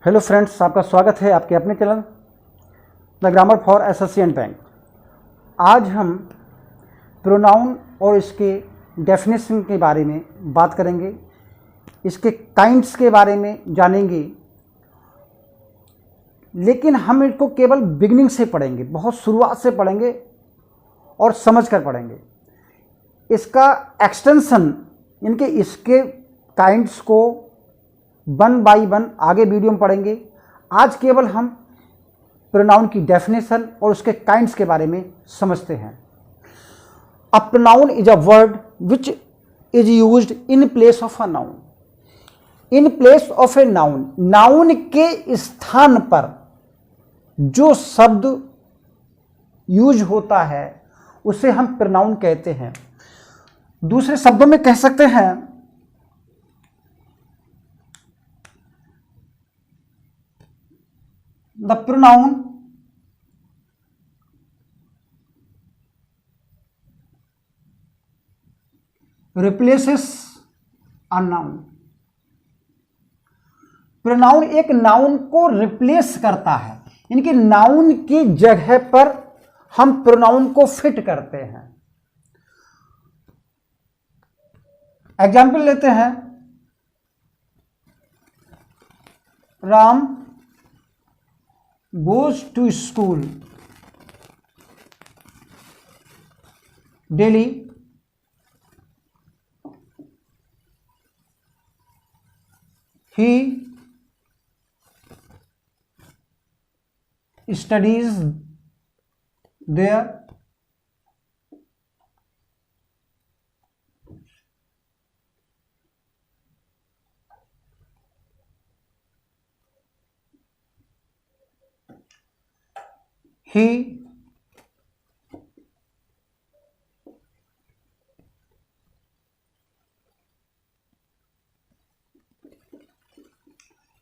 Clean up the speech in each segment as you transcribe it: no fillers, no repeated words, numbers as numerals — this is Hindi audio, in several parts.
हेलो फ्रेंड्स, आपका स्वागत है आपके अपने channel the grammar for SSC and bank. आज हम प्रोनाउन और इसके डेफिनेशन के बारे में बात करेंगे, इसके काइंड्स के बारे में जानेंगे, लेकिन हम इसको केवल बिगिनिंग से पढ़ेंगे, बहुत शुरुआत से पढ़ेंगे और समझ कर पढ़ेंगे। इसका एक्सटेंशन इनके इसके काइंड्स को वन बाय वन आगे वीडियो में पढ़ेंगे। आज केवल हम प्रोनाउन की डेफिनेशन और उसके काइंड्स के बारे में समझते हैं। A pronoun is a word which is used in place of a noun. In place of a noun, noun के स्थान पर जो शब्द यूज होता है उसे हम प्रोनाउन कहते हैं। दूसरे शब्दों में कह सकते हैं the pronoun replaces a noun। Pronoun एक नाउन को रिप्लेस करता है, यानी कि नाउन की जगह पर हम प्रोनाउन को फिट करते हैं। एग्जाम्पल लेते हैं, Ram goes to school daily। He studies there। He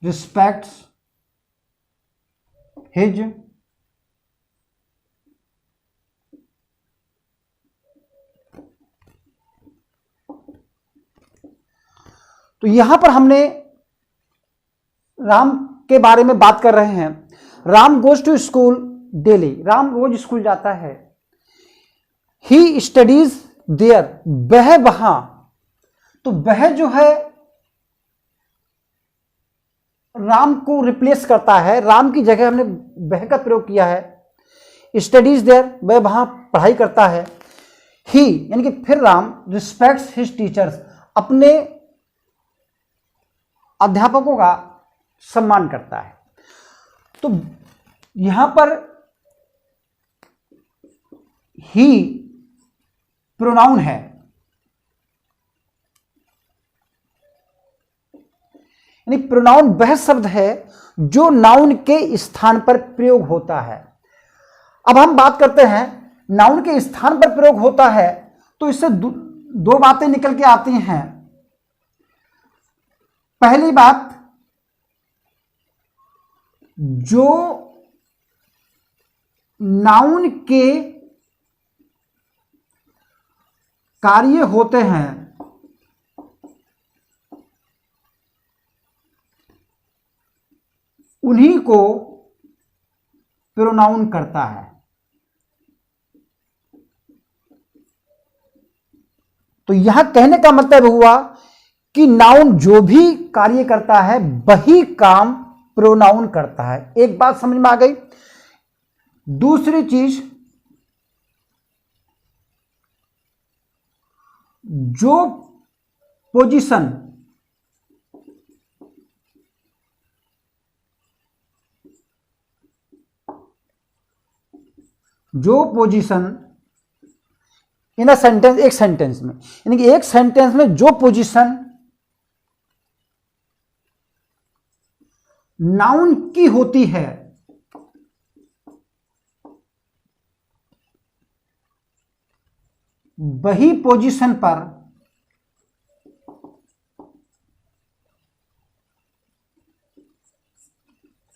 respects his तो यहां पर हमने राम के बारे में बात कर रहे हैं। Ram goes to school daily, Ram रोज स्कूल जाता है। ही स्टडीज देयर, वह वहां, तो वह जो है राम को रिप्लेस करता है, राम की जगह हमने वह का प्रयोग किया है। स्टडीज देयर, वह वहां पढ़ाई करता है। ही यानी कि फिर राम रिस्पेक्ट्स हिज टीचर्स, अपने अध्यापकों का सम्मान करता है। तो यहां पर ही प्रोनाउन है, यानी प्रोनाउन वह शब्द है जो नाउन के स्थान पर प्रयोग होता है। अब हम बात करते हैं नाउन के स्थान पर प्रयोग होता है, तो इससे दो बातें निकल के आती हैं। पहली बात, जो नाउन के कार्य होते हैं उन्हीं को प्रोनाउन करता है। तो यहां कहने का मतलब हुआ कि नाउन जो भी कार्य करता है वही काम प्रोनाउन करता है। एक बात समझ में आ गई। दूसरी चीज, जो पोजीशन इन अ सेंटेंस, एक सेंटेंस में, यानी कि एक सेंटेंस में जो पोजीशन नाउन की होती है वही पोजीशन पर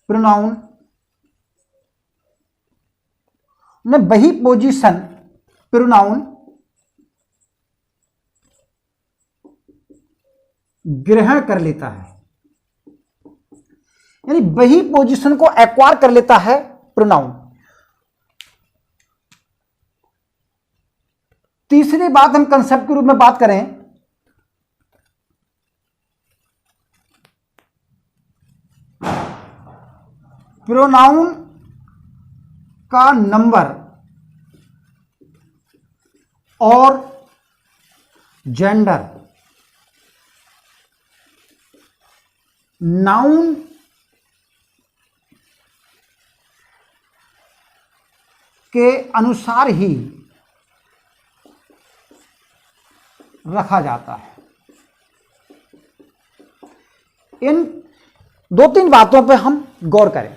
प्रोनाउन ने वही पोजीशन प्रोनाउन ग्रहण कर लेता है। यानी वही पोजीशन को एक्वायर कर लेता है प्रोनाउन। तीसरी बात हम कंसेप्ट के रूप में बात करें, प्रोनाउन का नंबर और जेंडर नाउन के अनुसार ही रखा जाता है। इन दो तीन बातों पे हम गौर करें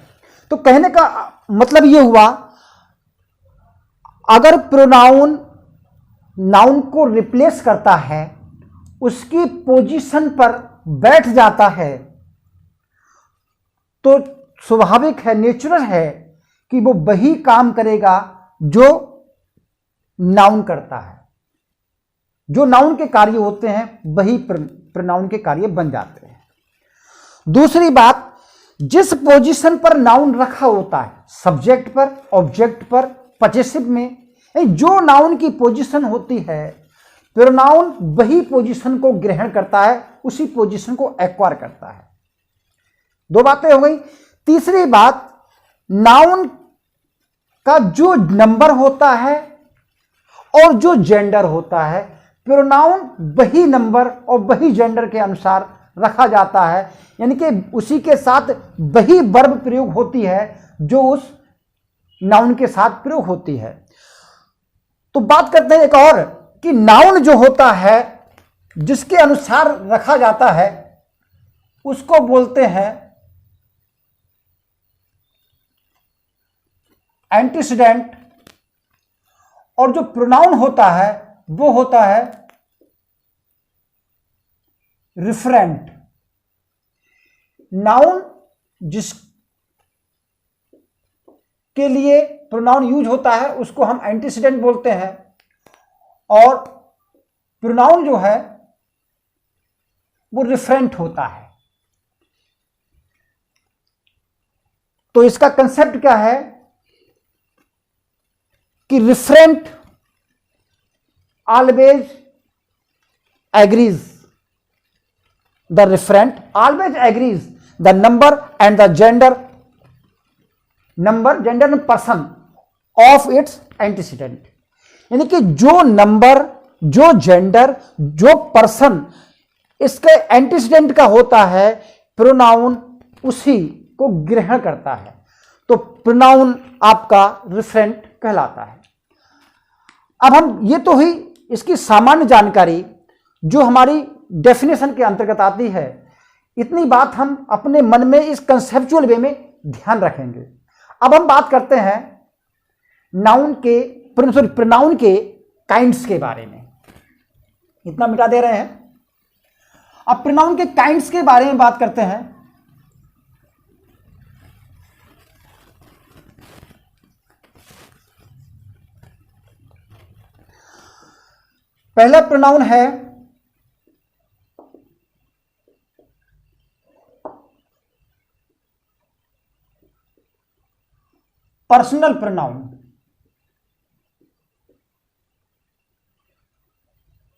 तो कहने का मतलब यह हुआ, अगर प्रोनाउन नाउन को रिप्लेस करता है, उसकी पोजीशन पर बैठ जाता है, तो स्वाभाविक है, नेचुरल है कि वो वही काम करेगा जो नाउन करता है। जो नाउन के कार्य होते हैं वही प्रोनाउन के कार्य बन जाते हैं। दूसरी बात, जिस पोजीशन पर नाउन रखा होता है, सब्जेक्ट पर, ऑब्जेक्ट पर, पजेसिव में, जो नाउन की पोजीशन होती है, प्रोनाउन वही पोजीशन को ग्रहण करता है, उसी पोजीशन को एक्वायर करता है। दो बातें हो गई। तीसरी बात, नाउन का जो नंबर होता है और जो जेंडर होता है, प्रोनाउन वही नंबर और वही जेंडर के अनुसार रखा जाता है, यानी कि उसी के साथ वही वर्ब प्रयोग होती है जो उस नाउन के साथ प्रयोग होती है। तो बात करते हैं एक और कि नाउन जो होता है, जिसके अनुसार रखा जाता है, उसको बोलते हैं एंटीसीडेंट, और जो प्रोनाउन होता है वो होता है रिफरेंट। नाउन जिस के लिए प्रोनाउन यूज होता है उसको हम एंटीसीडेंट बोलते हैं, और प्रोनाउन जो है वो रिफरेंट होता है। तो इसका कंसेप्ट क्या है कि referent always agrees, the referent always agrees the number and the gender, number, gender and person of its antecedent. यानी कि जो नंबर, जो जेंडर, जो पर्सन इसके एंटीसीडेंट का होता है, प्रोनाउन उसी को ग्रहण करता है, तो प्रोनाउन आपका रिफरेंट कहलाता है। अब हम, ये तो हुई इसकी सामान्य जानकारी जो हमारी डेफिनेशन के अंतर्गत आती है। इतनी बात हम अपने मन में इस कंसेप्चुअल वे में ध्यान रखेंगे। अब हम बात करते हैं नाउन के, प्रोनाउन के काइंड्स के बारे में। इतना मिटा दे रहे हैं। अब प्रोनाउन के काइंड्स के बारे में बात करते हैं। पहला प्रोनाउन है पर्सनल प्रोनाउन।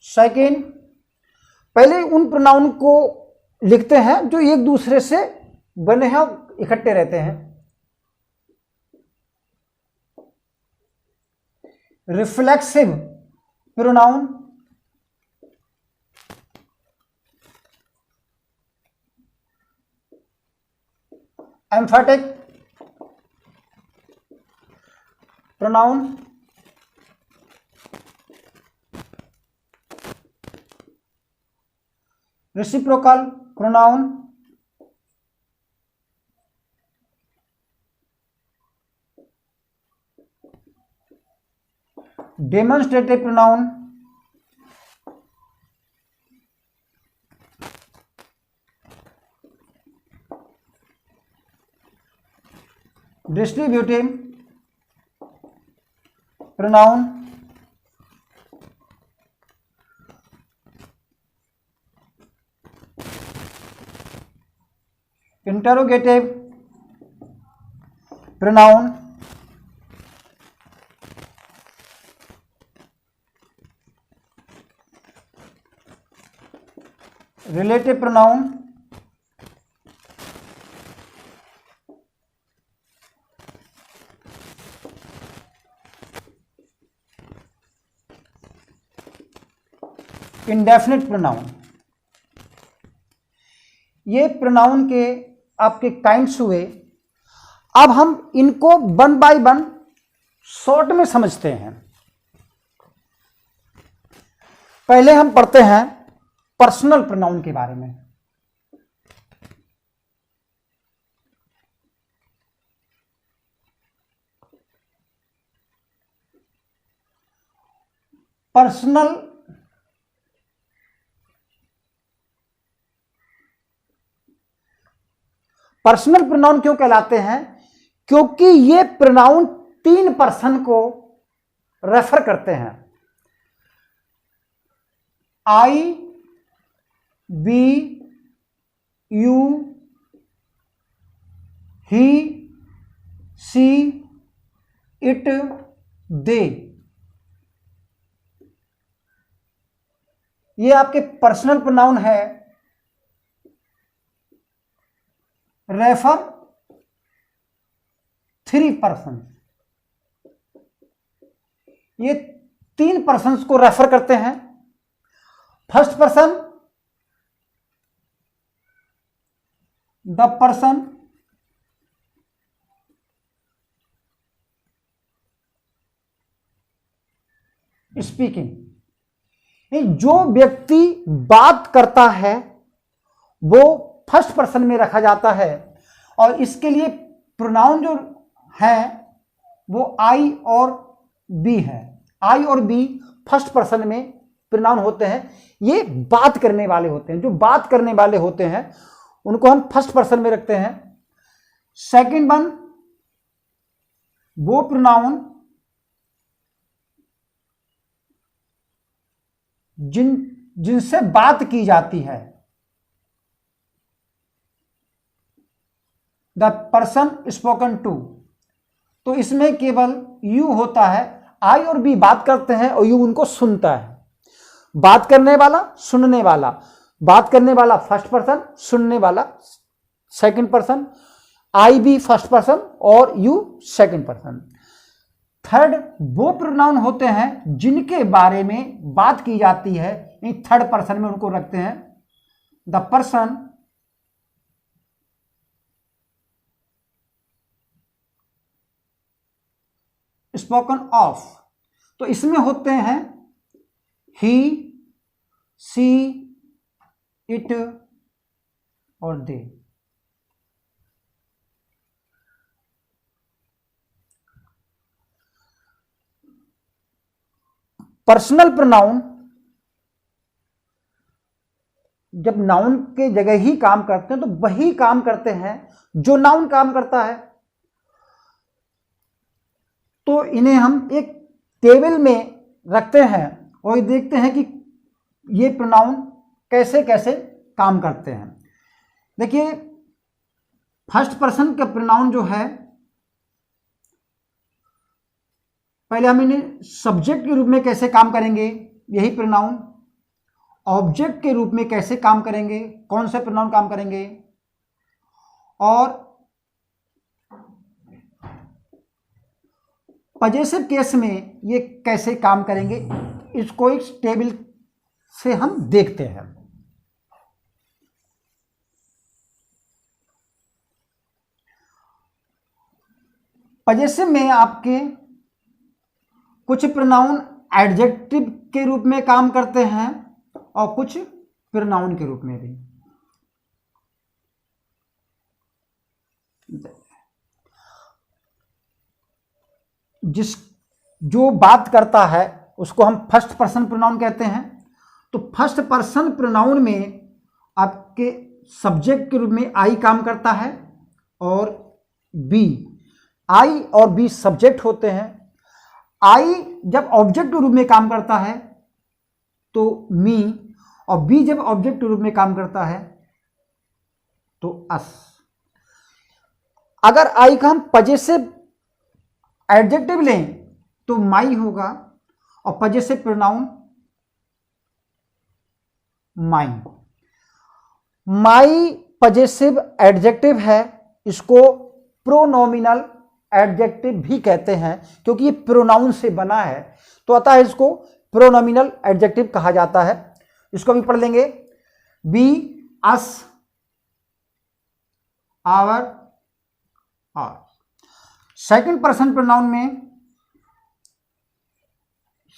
सेकेंड, पहले उन प्रोनाउन को लिखते हैं जो एक दूसरे से बने हैं, इकट्ठे रहते हैं। Reflexive pronoun, emphatic pronoun, reciprocal pronoun, demonstrative pronoun, distributive pronoun, interrogative pronoun relative pronoun indefinite pronoun. ये प्रोनाउन के आपके काइंड्स हुए। अब हम इनको वन बाय वन शॉर्ट में समझते हैं। पहले हम पढ़ते हैं पर्सनल प्रोनाउन के बारे में। पर्सनल प्रोनाउन क्यों कहलाते हैं? क्योंकि ये प्रोनाउन 3 पर्सन को रेफर करते हैं। I, we, you, he, she, it, they. ये आपके पर्सनल प्रोनाउन है। Refer 3 person. ये 3 पर्सन्स को रेफर करते हैं। First person the person speaking. जो व्यक्ति बात करता है वो फर्स्ट पर्सन में रखा जाता है, और इसके लिए प्रोनाउन जो है वो आई और बी है। आई और बी फर्स्ट पर्सन में प्रोनाउन होते हैं। ये बात करने वाले होते हैं। जो बात करने वाले होते हैं उनको हम फर्स्ट पर्सन में रखते हैं। सेकंड वन, वो प्रोनाउन जिनसे बात की जाती है, द पर्सन स्पोकन टू। तो इसमें केवल यू होता है। आई और बी बात करते हैं और यू उनको सुनता है। बात करने वाला, सुनने वाला। बात करने वाला फर्स्ट पर्सन, सुनने वाला सेकंड पर्सन। आई बी फर्स्ट पर्सन और यू सेकंड पर्सन। थर्ड, वो प्रोनाउन होते हैं जिनके बारे में बात की जाती है, थर्ड पर्सन में उनको रखते हैं। The person spoken of. तो इसमें होते हैं ही, सी, इट और दे। पर्सनल प्रोनाउन जब नाउन के जगह ही काम करते हैं तो वही काम करते हैं जो नाउन काम करता है। तो इन्हें हम एक टेबल में रखते हैं और देखते हैं कि ये प्रोनाउन कैसे कैसे काम करते हैं। देखिए, फर्स्ट पर्सन का प्रोनाउन जो है, पहले हम इन्हें सब्जेक्ट के रूप में कैसे काम करेंगे, यही प्रोनाउन। ऑब्जेक्ट के रूप में कैसे काम करेंगे, कौन से प्रोनाउन काम करेंगे, और पजेसिव केस में ये कैसे काम करेंगे, इसको इस टेबल से हम देखते हैं। पजेसिव में आपके कुछ प्रोनाउन एडजेक्टिव के रूप में काम करते हैं और कुछ प्रोनाउन के रूप में भी। जो बात करता है उसको हम फर्स्ट पर्सन प्रोनाउन कहते हैं। तो फर्स्ट पर्सन प्रोनाउन में आपके सब्जेक्ट के रूप में आई काम करता है और बी। आई और बी सब्जेक्ट होते हैं। आई जब ऑब्जेक्ट के रूप में काम करता है तो मी, और बी जब ऑब्जेक्ट के रूप में काम करता है तो अस। अगर आई का हम पजेसिव एडजेक्टिव लें तो माई होगा, और पजेसिव प्रोनाउन माइन। माई पजेसिव एडजेक्टिव है, इसको प्रोनोमिनल एडजेक्टिव भी कहते हैं क्योंकि ये प्रोनाउन से बना है, तो अतः इसको प्रोनोमिनल एडजेक्टिव कहा जाता है। इसको भी पढ़ लेंगे, बी, अस, आवर, और सेकंड पर्सन प्रोनाउन में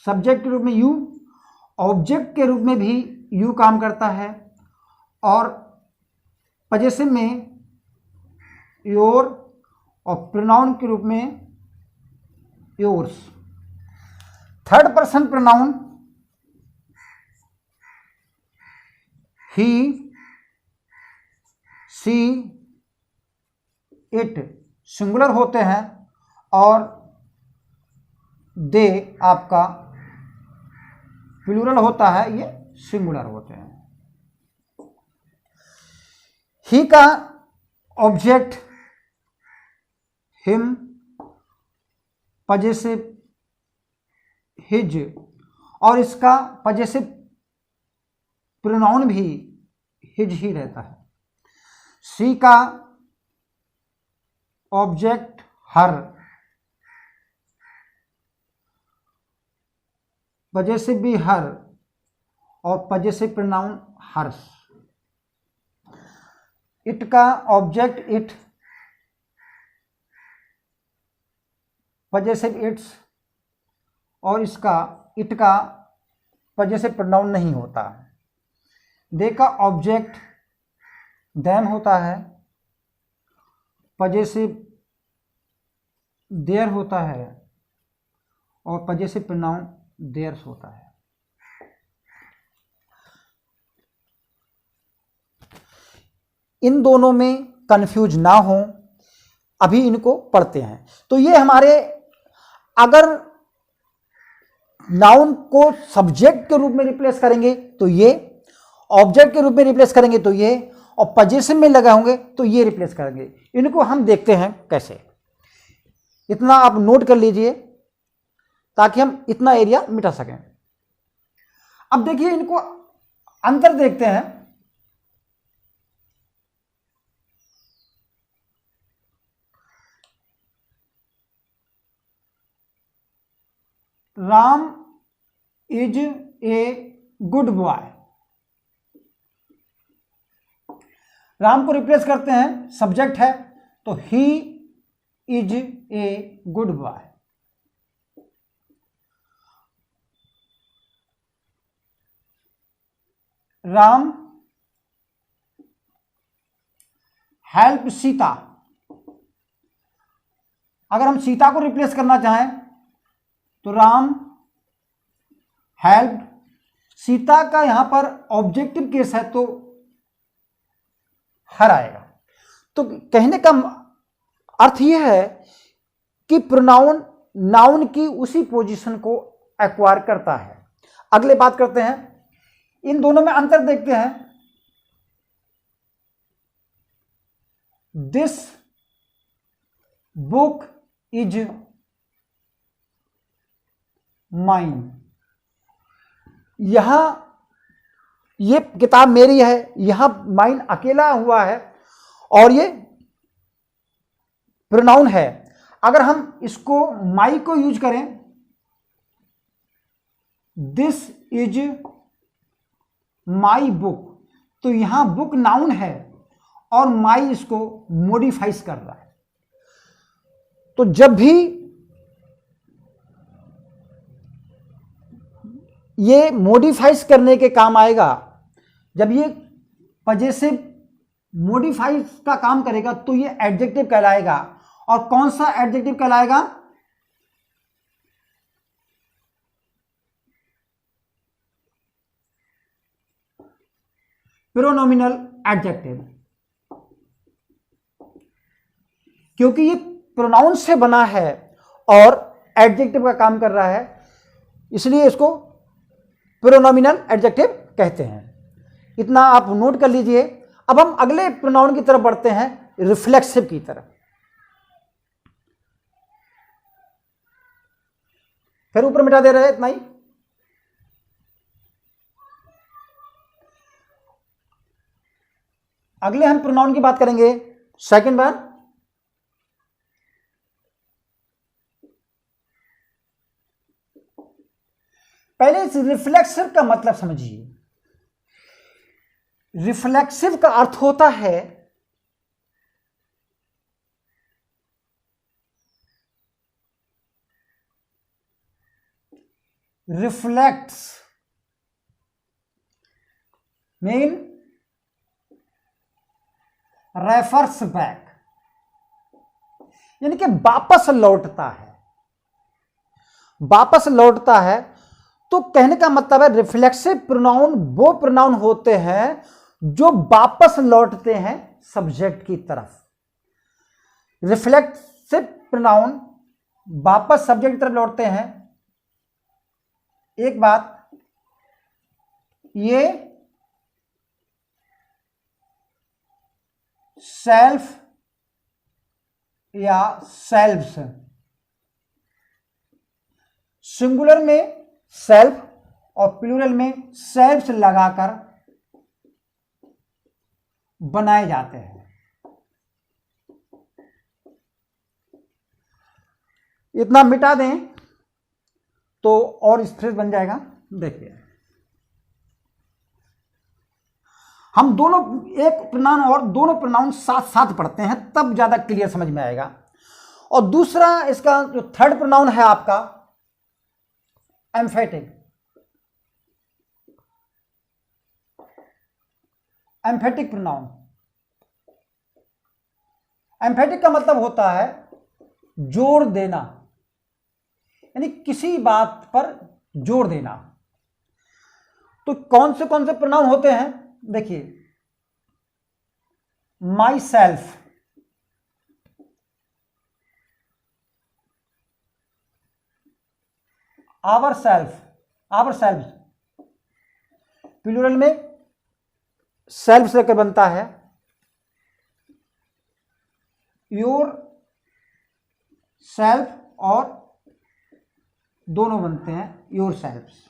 सब्जेक्ट के रूप में यू, ऑब्जेक्ट के रूप में भी यू काम करता है, और पजेसिव में योर, और प्रोनाउन के रूप में yours. Third person pronoun he, she, it singular होते हैं, और दे आपका प्लूरल होता है, ये सिंगुलर होते हैं। ही का ऑब्जेक्ट हिम, पजेसिव हिज, और इसका पजेसिव प्रोनाउन भी हिज ही रहता है। सी का ऑब्जेक्ट हर, पजेसिव भी हर, और पजेसिव प्रोनाउन हर्ष। इट का ऑब्जेक्ट इट, पजेसिव इट्स, और इसका इट का पजेसिव प्रोनाउन नहीं होता। दे का ऑब्जेक्ट देम होता है, पजेसिव देयर होता है, और पजेसिव प्रोनाउन देयर्स होता है। इन दोनों में कंफ्यूज ना हो, अभी इनको पढ़ते हैं। तो ये हमारे, अगर नाउन को सब्जेक्ट के रूप में रिप्लेस करेंगे तो ये, ऑब्जेक्ट के रूप में रिप्लेस करेंगे तो ये, और पजेसिव में लगा होंगे तो ये रिप्लेस करेंगे। इनको हम देखते हैं कैसे। इतना आप नोट कर लीजिए ताकि हम इतना एरिया मिटा सकें। अब देखिए, इनको अंतर देखते हैं। Ram is a good boy. Ram को रिप्लेस करते हैं, सब्जेक्ट है, तो he is a good boy. Ram help Sita. अगर हम सीता को रिप्लेस करना चाहें तो राम हेल्प सीता, का यहां पर ऑब्जेक्टिव केस है तो हर आएगा। तो कहने का अर्थ यह है कि प्रोनाउन नाउन की उसी पोजीशन को एक्वायर करता है। अगले बात करते हैं, इन दोनों में अंतर देखते हैं। This book is mine. यहां ये किताब मेरी है, यहां माइन अकेला हुआ है और ये प्रोनाउन है। अगर हम इसको माई को यूज करें, दिस इज माई बुक, तो यहां बुक नाउन है और माई इसको मॉडिफाइज कर रहा है। तो जब भी ये मॉडिफाइज करने के काम आएगा, जब ये पजेसिव मॉडिफाइज का काम करेगा तो ये एडजेक्टिव कहलाएगा। और कौन सा एडजेक्टिव कहलाएगा? प्रोनोमिनल एडजेक्टिव, क्योंकि ये प्रोनाउन से बना है और एडजेक्टिव का काम कर रहा है, इसलिए इसको प्रोनोमिनल एडजेक्टिव कहते हैं। इतना आप नोट कर लीजिए। अब हम अगले प्रोनाउन की तरफ बढ़ते हैं, रिफ्लेक्सिव की तरफ। फिर ऊपर मिटा दे रहे हैं, इतना ही। अगले हम प्रोनाउन की बात करेंगे। सेकंड बार, पहले इस रिफ्लेक्सिव का मतलब समझिए। रिफ्लेक्सिव का अर्थ होता है रिफ्लेक्ट्स, मीन रेफर्स बैक, यानी कि वापस लौटता है, वापस लौटता है। तो कहने का मतलब है रिफ्लेक्सिव प्रोनाउन वो प्रोनाउन होते हैं जो वापस लौटते हैं सब्जेक्ट की तरफ। रिफ्लेक्सिव प्रोनाउन वापस सब्जेक्ट की तरफ लौटते हैं। एक बात, ये सेल्फ या सेल्फ्स, सिंगुलर में सेल्फ और प्लूरल में सेल्फ्स लगाकर बनाए जाते हैं। इतना मिटा दें तो और स्ट्रेस बन जाएगा। देखिए, हम दोनों एक प्रोनाउन और दोनों प्रोनाउन साथ साथ पढ़ते हैं, तब ज्यादा क्लियर समझ में आएगा। और दूसरा, इसका जो थर्ड प्रोनाउन है आपका एम्फेटिक। एम्फेटिक प्रोनाउन, एम्फेटिक का मतलब होता है जोर देना, यानी किसी बात पर जोर देना। तो कौन से प्रोनाउन होते हैं? देखिए, myself, ourself, ourself, plural में सेल्फ से लेकर बनता है। योर सेल्फ और दोनों बनते हैं yourselves.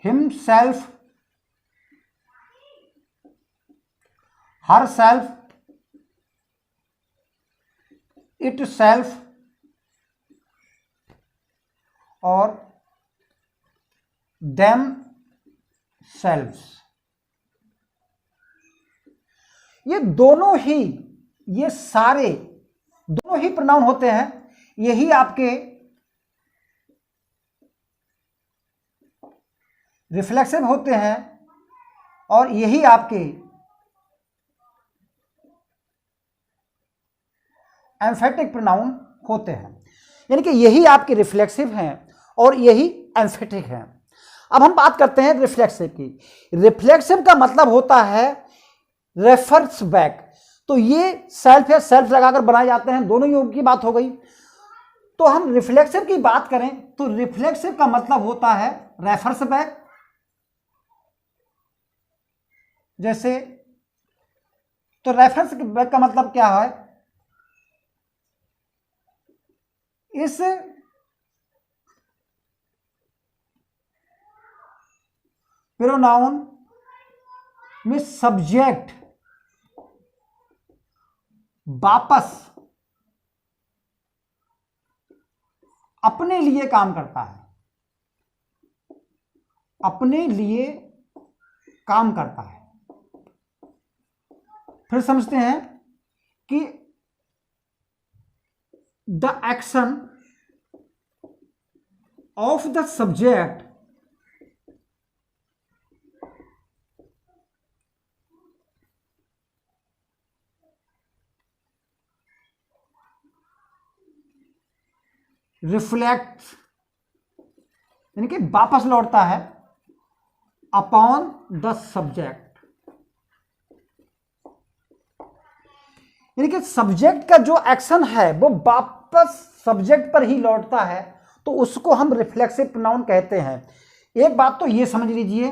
himself, herself, itself और themselves। ये दोनों ही, ये सारे दोनों ही प्रोनाउन होते हैं। यही आपके रिफ्लेक्सिव होते हैं और यही आपके एम्फेटिक प्रोनाउन होते हैं। यानी कि यही आपके रिफ्लेक्सिव हैं और यही एम्फेटिक हैं। अब हम बात करते हैं रिफ्लेक्सिव की। रिफ्लेक्सिव का मतलब होता है रेफर्स बैक। तो ये सेल्फ या सेल्फ लगाकर बनाए जाते हैं, दोनों योग की बात हो गई। तो हम रिफ्लेक्सिव की बात करें तो रिफ्लेक्सिव का मतलब होता है रेफर्स बैक। जैसे, तो रेफरेंस बैक का मतलब क्या है? इस प्रोनाउन में सब्जेक्ट वापस अपने लिए काम करता है, अपने लिए काम करता है। फिर समझते हैं कि the action of the subject reflect, यानी कि वापस लौटता है अपॉन द सब्जेक्ट। यानी कि सब्जेक्ट का जो एक्शन है वो वापस सब्जेक्ट पर ही लौटता है, तो उसको हम रिफ्लेक्सिव प्रोनाउन कहते हैं। एक बात तो ये समझ लीजिए,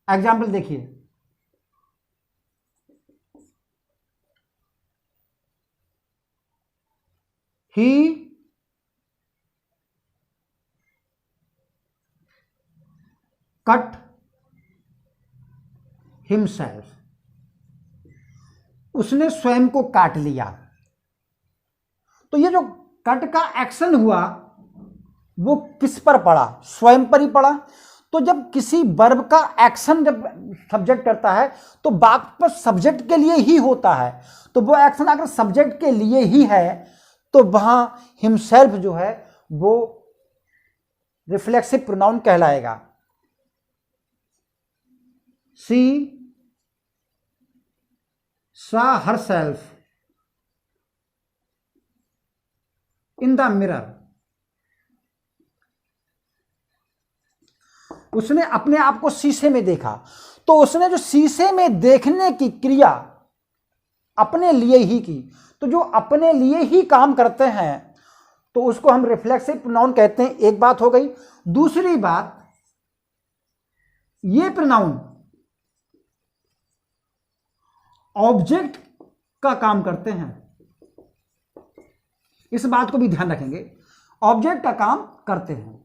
एग्जाम्पल देखिए, ही कट हिमसेल्फ, उसने स्वयं को काट लिया। तो ये जो कट का एक्शन हुआ वो किस पर पड़ा? स्वयं पर ही पड़ा। तो जब किसी वर्ब का एक्शन जब सब्जेक्ट करता है तो वापस सब्जेक्ट के लिए ही होता है। तो वो एक्शन अगर सब्जेक्ट के लिए ही है तो वहां हिमसेल्फ जो है वो रिफ्लेक्सिव प्रोनाउन कहलाएगा। She saw herself in the mirror, उसने अपने आप को शीशे में देखा। तो उसने जो शीशे में देखने की क्रिया अपने लिए ही की। तो जो अपने लिए ही काम करते हैं तो उसको हम रिफ्लेक्सिव प्रोनाउन कहते हैं। एक बात हो गई। दूसरी बात, ये प्रोनाउन ऑब्जेक्ट का काम करते हैं, इस बात को भी ध्यान रखेंगे। ऑब्जेक्ट का काम करते हैं।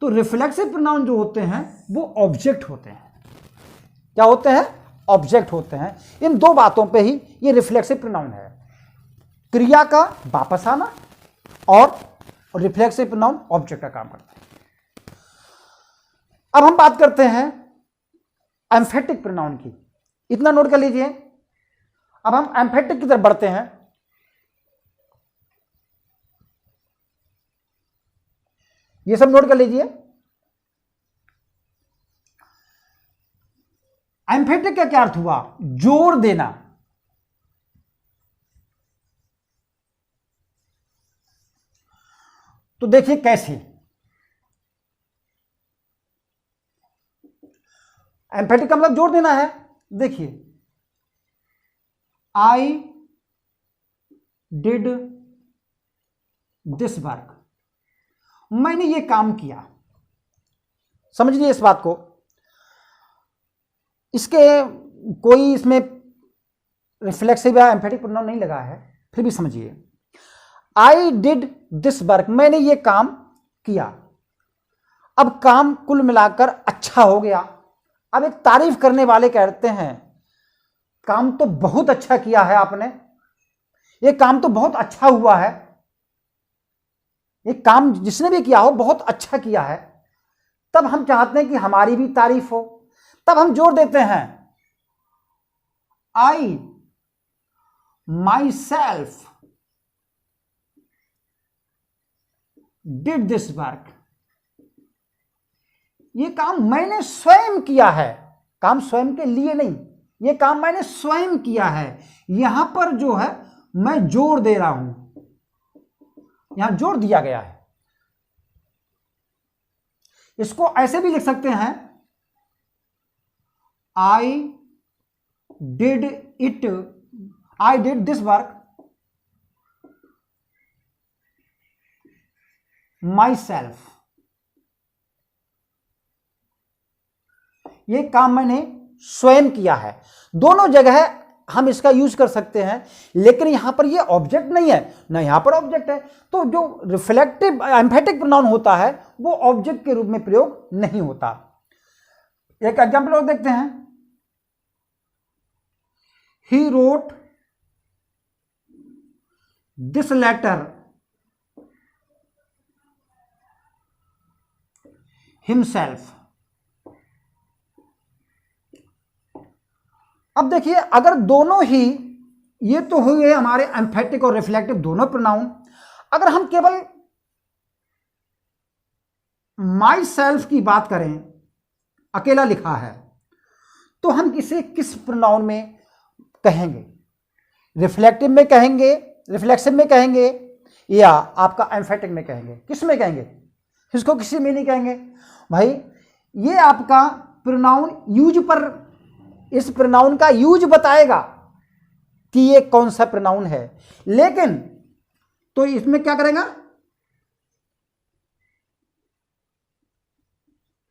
तो रिफ्लेक्सिव प्रोनाउन जो होते हैं वो ऑब्जेक्ट होते हैं। क्या होते हैं? ऑब्जेक्ट होते हैं। इन दो बातों पे ही ये रिफ्लेक्सिव प्रोनाउन है, क्रिया का वापस आना और रिफ्लेक्सिव प्रोनाउन ऑब्जेक्ट का काम करता है। अब हम बात करते हैं एम्फेटिक प्रोनाउन की। इतना नोट कर लीजिए। अब हम एम्फेटिक की तरफ बढ़ते हैं। ये सब नोट कर लीजिए। एम्फेटिक का क्या अर्थ हुआ? जोर देना। तो देखिए कैसे एम्फेटिक का मतलब जोर देना है। देखिए, I did this work, मैंने ये काम किया। समझ लीजिए इस बात को। इसके कोई इसमें रिफ्लेक्सिव या एम्फेटिक प्रोनाउन नहीं लगा है, फिर भी समझिए। I did this work, मैंने ये काम किया। अब काम कुल मिलाकर अच्छा हो गया। अब एक तारीफ करने वाले कहते हैं काम तो बहुत अच्छा किया है आपने, ये काम तो बहुत अच्छा हुआ है, ये काम जिसने भी किया हो बहुत अच्छा किया है। तब हम चाहते हैं कि हमारी भी तारीफ हो, तब हम जोर देते हैं I myself did this work, ये काम मैंने स्वयं किया है। काम स्वयं के लिए नहीं, ये काम मैंने स्वयं किया है। यहां पर जो है मैं जोर दे रहा हूं, यहां जोर दिया गया है। इसको ऐसे भी लिख सकते हैं, I did it, I did this work my self, ये काम मैंने स्वयं किया है। दोनों जगह हम इसका यूज कर सकते हैं, लेकिन यहां पर ये ऑब्जेक्ट नहीं है ना, यहां पर ऑब्जेक्ट है। तो जो रिफ्लेक्टिव एम्फेटिक प्रोनाउन होता है वो ऑब्जेक्ट के रूप में प्रयोग नहीं होता। एक एग्जांपल और देखते हैं। He wrote this letter himself. अब देखिए, अगर दोनों ही, ये तो हुए हमारे एम्फेटिक और रिफ्लेक्टिव दोनों प्रोनाउन, अगर हम केवल माई सेल्फ की बात करें, अकेला लिखा है, तो हम इसे किस प्रोनाउन में कहेंगे? रिफ्लेक्टिव में कहेंगे, रिफ्लेक्सिव में कहेंगे, या आपका एम्फेटिक में कहेंगे? किस में कहेंगे? इसको किसी में नहीं कहेंगे भाई। ये आपका प्रोनाउन यूज पर, इस प्रोनाउन का यूज बताएगा कि ये कौन सा प्रोनाउन है। लेकिन तो इसमें क्या करेगा?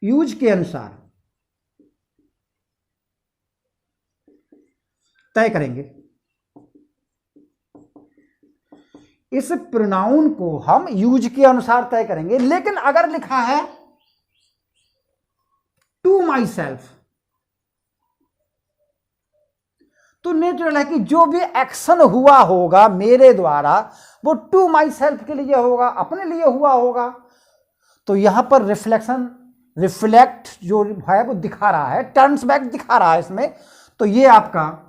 यूज के अनुसार तय करेंगे। इस प्रोनाउन को हम यूज के अनुसार तय करेंगे। लेकिन अगर लिखा है टू माई सेल्फ, तो नेचुरल है कि जो भी एक्शन हुआ होगा मेरे द्वारा वो टू माई सेल्फ के लिए होगा, अपने लिए हुआ होगा। तो यहां पर रिफ्लेक्ट जो है वो दिखा रहा है, टर्न्स बैक दिखा रहा है इसमें। तो ये आपका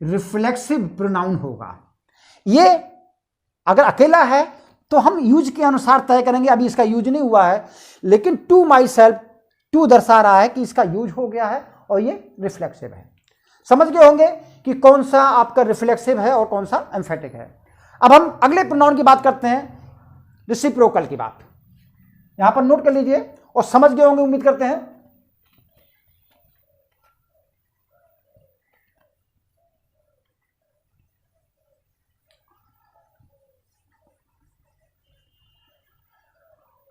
रिफ्लेक्सिव प्रोनाउन होगा। ये अगर अकेला है तो हम यूज के अनुसार तय करेंगे, अभी इसका यूज नहीं हुआ है, लेकिन टू माई सेल्फ, टू दर्शा रहा है कि इसका यूज हो गया है और ये रिफ्लेक्सिव है। समझ गए होंगे कि कौन सा आपका रिफ्लेक्सिव है और कौन सा एम्फेटिक है। अब हम अगले प्रोनाउन की बात करते हैं, रेसिप्रोकल की बात। यहां पर नोट कर लीजिए और समझ गए होंगे उम्मीद करते हैं।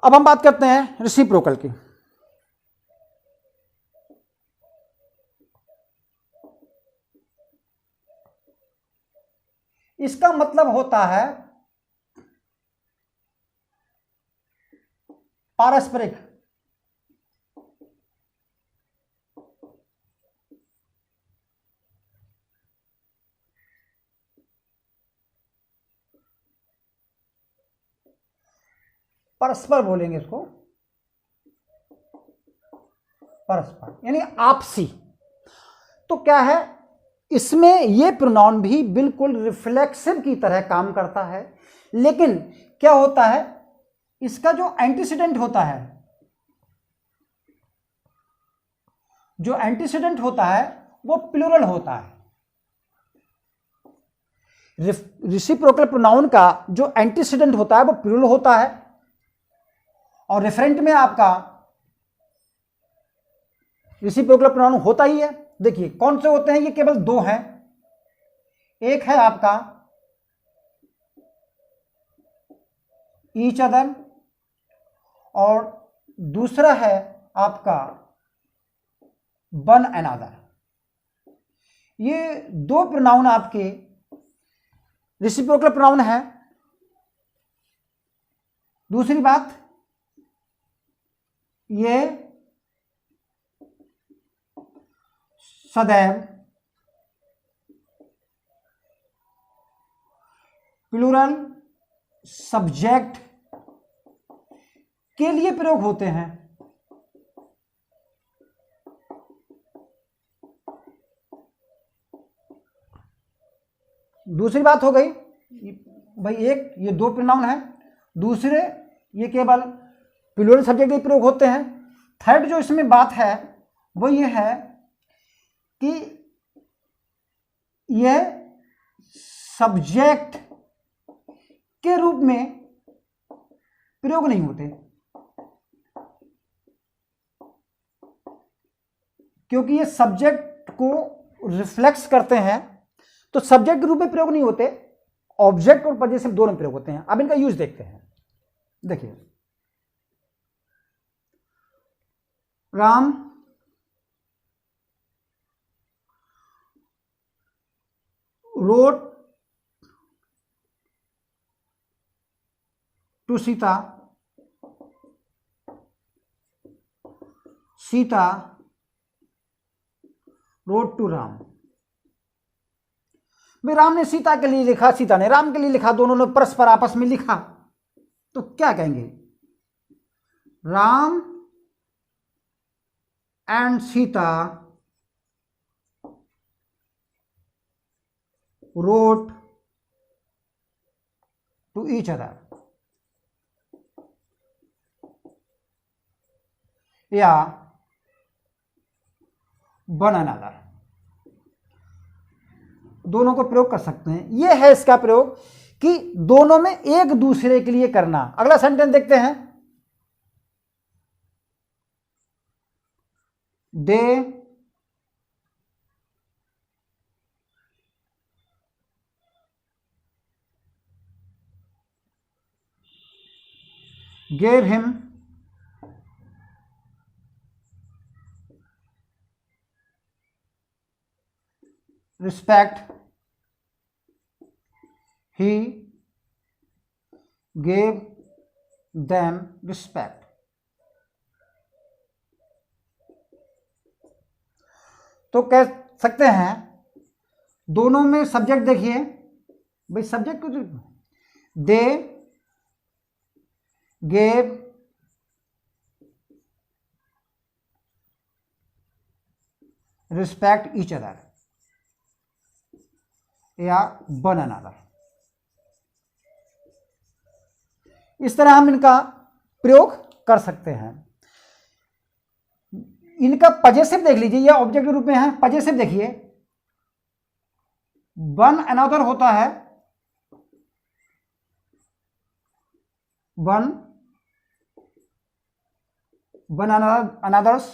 अब हम बात करते हैं रेसिप्रोकल की। इसका मतलब होता है पारस्परिक। परस्पर बोलेंगे इसको, परस्पर यानी आपसी। तो क्या है, इसमें ये प्रोनाउन भी बिल्कुल रिफ्लेक्सिव की तरह काम करता है। लेकिन क्या होता है, इसका जो एंटीसीडेंट होता है, जो एंटीसीडेंट होता है वो प्लूरल होता है। रेसिप्रोकल प्रोनाउन का जो एंटीसीडेंट होता है वो प्लूरल होता है, और रेफरेंट में आपका रेसिप्रोकल प्रोनाउन होता ही है। देखिए कौन से होते हैं, ये केवल दो हैं। एक है आपका ईच अदर और दूसरा है आपका वन अनदर। ये दो प्रोनाउन आपके रेसिप्रोकल प्रोनाउन है। दूसरी बात, ये सदैव प्लूरल सब्जेक्ट के लिए प्रयोग होते हैं। दूसरी बात हो गई भाई, एक ये दो प्रोनाउन है, दूसरे ये केवल प्लूरल सब्जेक्ट के प्रयोग होते हैं। थर्ड जो इसमें बात है वो ये है कि यह सब्जेक्ट के रूप में प्रयोग नहीं होते, क्योंकि ये सब्जेक्ट को रिफ्लेक्स करते हैं। तो सब्जेक्ट के रूप में प्रयोग नहीं होते, ऑब्जेक्ट और पजेसिव दोनों में प्रयोग होते हैं। अब इनका यूज देखते हैं। देखिए, Ram wrote to Sita, Sita wrote to Ram. भाई राम ने सीता के लिए लिखा, सीता ने राम के लिए लिखा, दोनों ने परस्पर आपस में लिखा। तो क्या कहेंगे, Ram and Sita wrote to each other, या वन अनदर, दोनों को प्रयोग कर सकते हैं। यह है इसका प्रयोग कि दोनों में एक दूसरे के लिए करना। अगला सेंटेंस देखते हैं, दे gave him respect, he gave them respect। तो कह सकते हैं दोनों में सब्जेक्ट देखिए भाई, सब्जेक्ट को they gave respect each other या वन अनदर। इस तरह हम इनका प्रयोग कर सकते हैं। इनका पजेसिव देख लीजिए, यह ऑब्जेक्ट के रूप में है। पजेसिव देखिए, वन अनदर होता है, वन अनदर्स,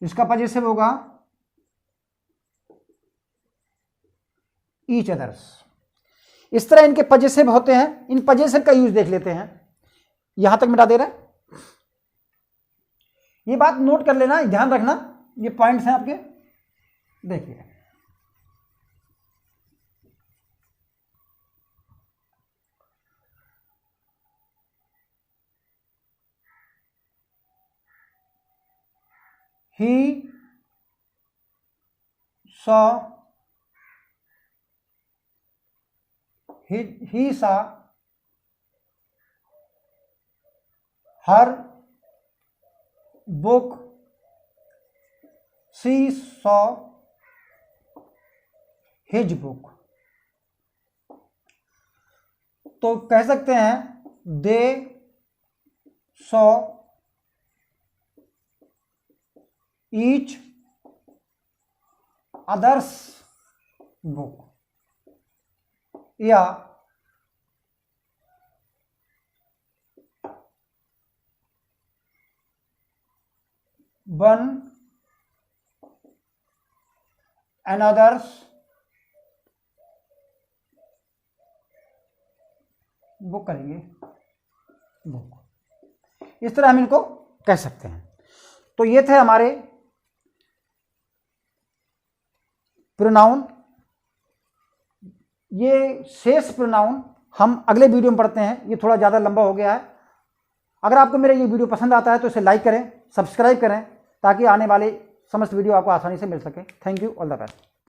इसका पजेसिव होगा ईच अदर्स। इस तरह इनके पजेसिव होते हैं। इन पजेसिव का यूज देख लेते हैं। यहां तक मिटा दे रहे हैं। ये बात नोट कर लेना, ध्यान रखना, ये पॉइंट्स हैं आपके। देखिए he saw her book, she saw his book। तो कह सकते हैं they saw each other's book, या one another's बुक करेंगे, बुक। इस तरह हम इनको कह सकते हैं। तो ये थे हमारे प्रोनाउन। ये शेष प्रोनाउन हम अगले वीडियो में पढ़ते हैं। ये थोड़ा ज़्यादा लंबा हो गया है। अगर आपको मेरा ये वीडियो पसंद आता है तो इसे लाइक करें, सब्सक्राइब करें, ताकि आने वाले समस्त वीडियो आपको आसानी से मिल सके। Thank you, all the best.